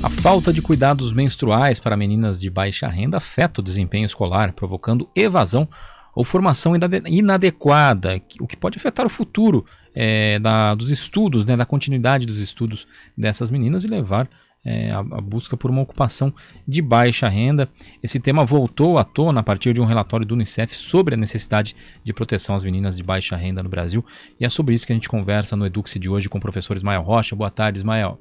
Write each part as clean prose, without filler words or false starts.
A falta de cuidados menstruais para meninas de baixa renda afeta o desempenho escolar, provocando evasão ou formação inadequada, o que pode afetar o futuro dos estudos, da continuidade dos estudos dessas meninas e levar a busca por uma ocupação de baixa renda. Esse tema voltou à tona a partir de um relatório do Unicef sobre a necessidade de proteção às meninas de baixa renda no Brasil, e é sobre isso que a gente conversa no Eduque-se de hoje com o professor Ismael Rocha. Boa tarde, Ismael.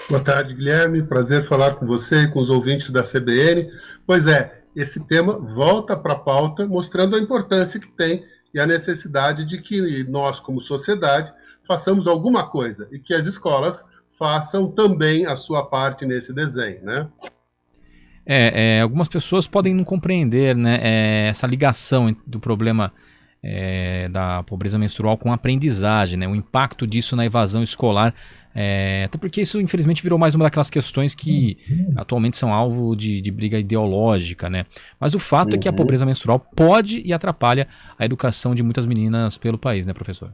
Boa tarde, Guilherme. Prazer falar com você e com os ouvintes da CBN. Pois é, esse tema volta para a pauta, mostrando a importância que tem e a necessidade de que nós, como sociedade, façamos alguma coisa e que as escolas façam também a sua parte nesse desenho, né? Algumas pessoas podem não compreender, essa ligação do problema da pobreza menstrual com a aprendizagem, o impacto disso na evasão escolar, até porque isso infelizmente virou mais uma daquelas questões que atualmente são alvo de briga ideológica, Mas o fato é que a pobreza menstrual pode e atrapalha a educação de muitas meninas pelo país, professor?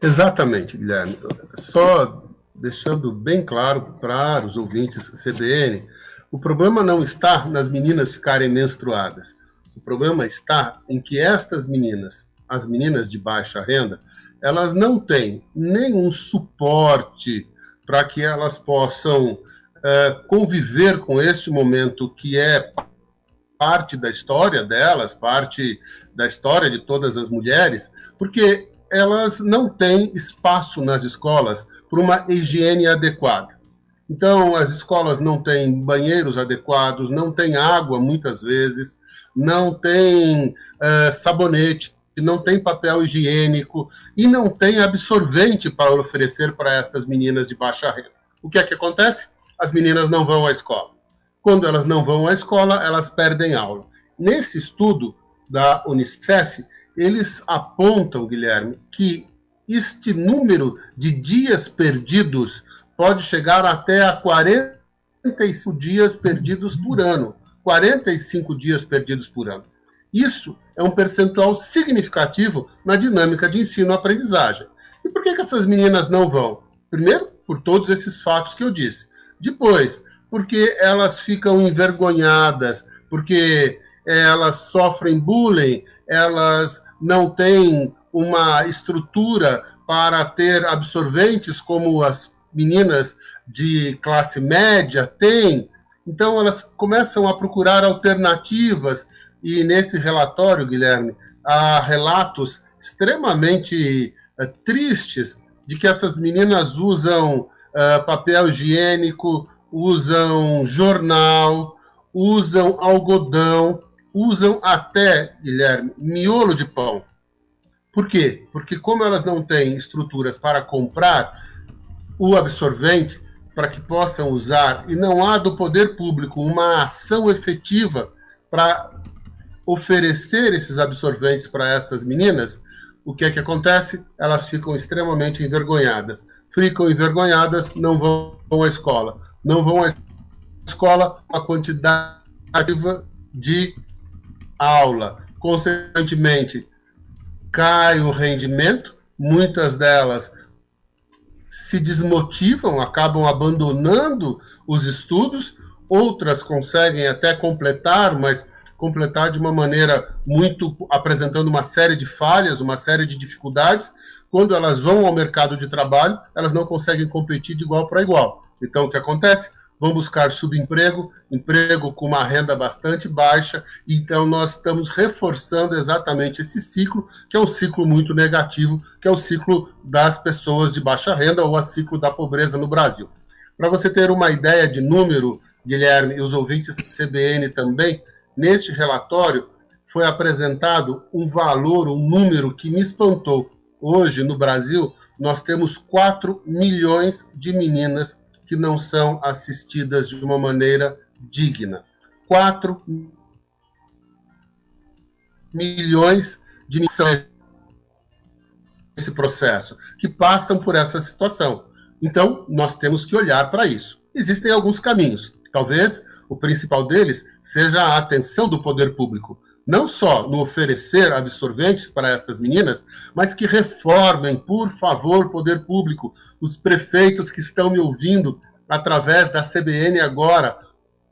Exatamente, Guilherme. Só deixando bem claro para os ouvintes CBN, o problema não está nas meninas ficarem menstruadas. O problema está em que estas meninas, as meninas de baixa renda, elas não têm nenhum suporte para que elas possam conviver com este momento que é parte da história delas, parte da história de todas as mulheres, porque elas não têm espaço nas escolas para uma higiene adequada. Então, as escolas não têm banheiros adequados, não têm água muitas vezes, não tem sabonete, não tem papel higiênico e não tem absorvente para oferecer para estas meninas de baixa renda. O que é que acontece? As meninas não vão à escola. Quando elas não vão à escola, elas perdem aula. Nesse estudo da Unicef, eles apontam, Guilherme, que este número de dias perdidos pode chegar até a 45 dias perdidos por ano. 45 dias perdidos por ano. Isso é um percentual significativo na dinâmica de ensino-aprendizagem. E por que essas meninas não vão? Primeiro, por todos esses fatos que eu disse. Depois, porque elas ficam envergonhadas, porque elas sofrem bullying, elas não têm uma estrutura para ter absorventes como as meninas de classe média têm. Então, elas começam a procurar alternativas, e nesse relatório, Guilherme, há relatos extremamente tristes de que essas meninas usam papel higiênico, usam jornal, usam algodão, usam até, Guilherme, miolo de pão. Por quê? Porque como elas não têm estruturas para comprar o absorvente, para que possam usar, e não há do poder público uma ação efetiva para oferecer esses absorventes para estas meninas, o que é que acontece? Elas ficam extremamente envergonhadas. Ficam envergonhadas, não vão à escola. Não vão à escola uma quantidade de aula. Consequentemente, cai o rendimento, muitas delas se desmotivam, acabam abandonando os estudos, outras conseguem até completar, mas completar de uma maneira apresentando uma série de falhas, uma série de dificuldades. Quando elas vão ao mercado de trabalho, elas não conseguem competir de igual para igual. Então, o que acontece? Vão buscar subemprego, emprego com uma renda bastante baixa, então nós estamos reforçando exatamente esse ciclo, que é um ciclo muito negativo, que é o ciclo das pessoas de baixa renda ou o ciclo da pobreza no Brasil. Para você ter uma ideia de número, Guilherme, e os ouvintes CBN também, neste relatório foi apresentado um valor, um número que me espantou. Hoje, no Brasil, nós temos 4 milhões de meninas que não são assistidas de uma maneira digna. 4 milhões de meninas nesse processo, que passam por essa situação. Então, nós temos que olhar para isso. Existem alguns caminhos. Talvez o principal deles seja a atenção do poder público. Não só no oferecer absorventes para essas meninas, mas que reformem, por favor, poder público, os prefeitos que estão me ouvindo através da CBN agora,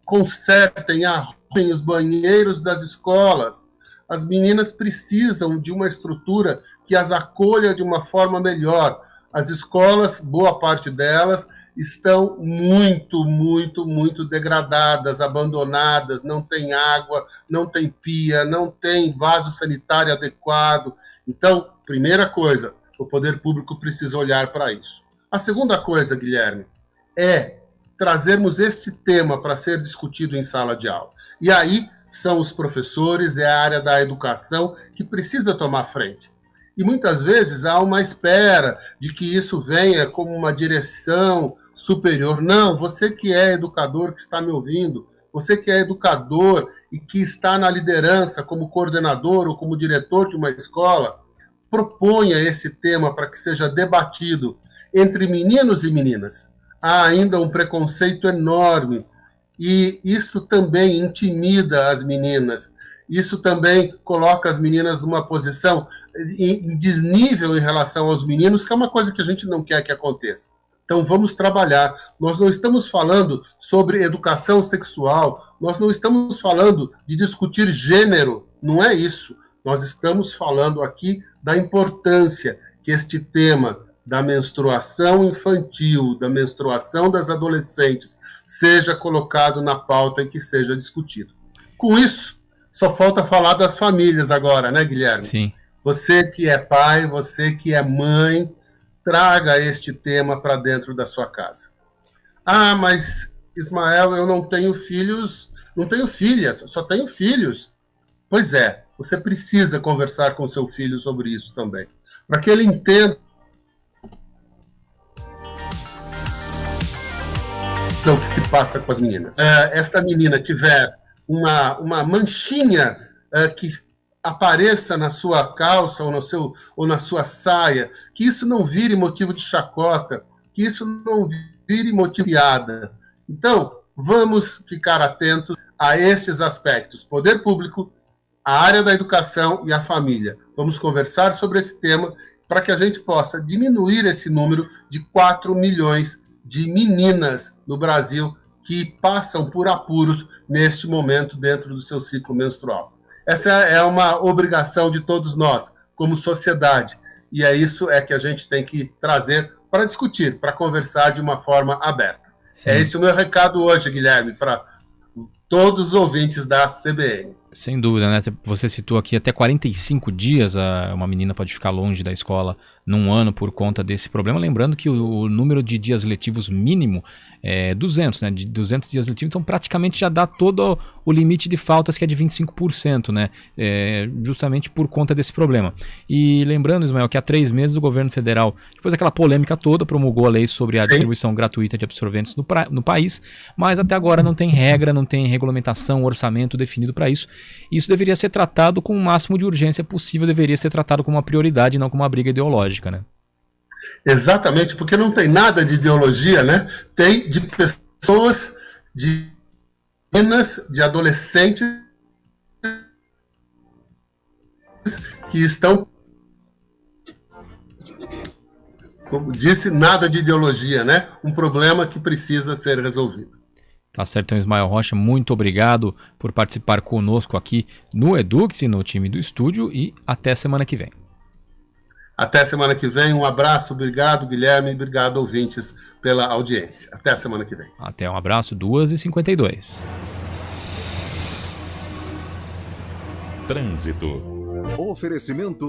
consertem, arrumem os banheiros das escolas. As meninas precisam de uma estrutura que as acolha de uma forma melhor. As escolas, boa parte delas, estão muito degradadas, abandonadas, não tem água, não tem pia, não tem vaso sanitário adequado. Então, primeira coisa, o poder público precisa olhar para isso. A segunda coisa, Guilherme, é trazermos este tema para ser discutido em sala de aula. E aí são os professores, é a área da educação que precisa tomar frente. E muitas vezes há uma espera de que isso venha como uma direção superior. Não, você que é educador, que está me ouvindo, você que é educador e que está na liderança como coordenador ou como diretor de uma escola, proponha esse tema para que seja debatido entre meninos e meninas. Há ainda um preconceito enorme e isso também intimida as meninas. Isso também coloca as meninas numa posição em desnível em relação aos meninos, que é uma coisa que a gente não quer que aconteça. Então, vamos trabalhar. Nós não estamos falando sobre educação sexual, nós não estamos falando de discutir gênero, não é isso. Nós estamos falando aqui da importância que este tema da menstruação infantil, da menstruação das adolescentes, seja colocado na pauta e que seja discutido. Com isso, só falta falar das famílias agora, né, Guilherme? Sim. Você que é pai, você que é mãe, traga este tema para dentro da sua casa. Ah, mas, Ismael, eu não tenho filhos, não tenho filhas, só tenho filhos. Pois é, você precisa conversar com seu filho sobre isso também, para que ele entenda o que se passa com as meninas. Esta menina tiver uma manchinha que apareça na sua calça ou na sua saia, que isso não vire motivo de chacota, que isso não vire motivo de piada. Então, vamos ficar atentos a estes aspectos: poder público, a área da educação e a família. Vamos conversar sobre esse tema para que a gente possa diminuir esse número de 4 milhões de meninas no Brasil que passam por apuros neste momento dentro do seu ciclo menstrual. Essa é uma obrigação de todos nós, como sociedade, e é isso que a gente tem que trazer para discutir, para conversar de uma forma aberta. Sim. É esse o meu recado hoje, Guilherme, para todos os ouvintes da CBN. Sem dúvida, né? Você citou aqui até 45 dias uma menina pode ficar longe da escola num ano por conta desse problema. Lembrando que o número de dias letivos mínimo é 200, né? De 200 dias letivos, então praticamente já dá todo o limite de faltas, que é de 25%, né? Justamente por conta desse problema. E lembrando, Ismael, que há 3 meses o governo federal, depois daquela polêmica toda, promulgou a lei sobre a distribuição gratuita de absorventes no país, mas até agora não tem regra, não tem regulamentação, orçamento definido para isso. Isso deveria ser tratado com o máximo de urgência possível, deveria ser tratado como uma prioridade, não como uma briga ideológica, né? Exatamente, porque não tem nada de ideologia, né? Tem de pessoas, de meninas, de adolescentes que estão, como disse, nada de ideologia, né? Um problema que precisa ser resolvido. Tá certo, então, Ismael Rocha, muito obrigado por participar conosco aqui no Edux, no time do estúdio, e até semana que vem. Até semana que vem, um abraço, obrigado, Guilherme, obrigado, ouvintes, pela audiência. Até a semana que vem. Até, um abraço, 2h52. Trânsito. Oferecimento